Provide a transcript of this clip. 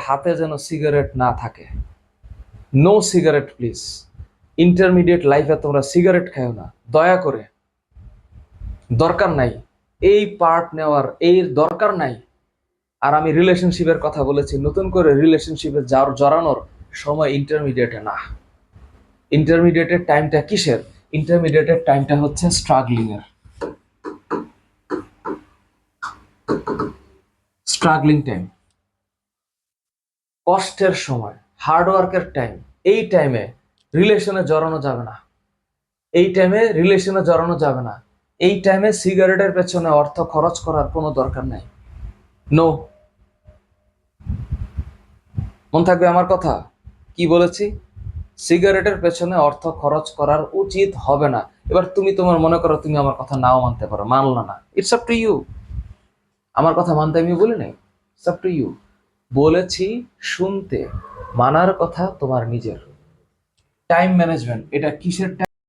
হাতে যেন সিগারেট না থাকে। No cigarette please. ইন্টারমিডিয়েট লাইফে তোমরা সিগারেট খাও না, দয়া করে। দরকার নাই এই পার্ট নেওয়ার, এর দরকার নাই। আর আমি রিলেশনশিপের কথা বলেছি, নতুন করে রিলেশনশিপে জড়ানোর সময় ইন্টারমিডিয়েটে না। ইন্টারমিডিয়েটের টাইমটা কিসের? ইন্টারমিডিয়েটের টাইমটা হচ্ছে স্ট্রাগলিং এর, স্ট্রাগলিং টাইম, কষ্টের সময়, হার্ডওয়ার্কের টাইম। এই টাইমে রিলেশনে জড়ানো যাবে না। এই টাইমে রিলেশনে জড়ানো যাবে না। এই টাইমে সিগারেটের পেছনে অর্থ খরচ করার কোনো দরকার নাই। নো। মন থাকবে আমার কথা? কি বলেছি? সিগারেটের পেছনে অর্থ খরচ করার উচিত হবে না। এবার তুমি তোমার মনে করো, তুমি আমার কথা নাও মানতে পারো, মানলা না, ইটস আপ টু ইউ। আমার কথা মানতে আমি বলি নাই, ইটস আপ টু ইউ। বলেছি শুনতে, মানার কথা তোমার নিজের। টাইম ম্যানেজমেন্ট, এটা কিসের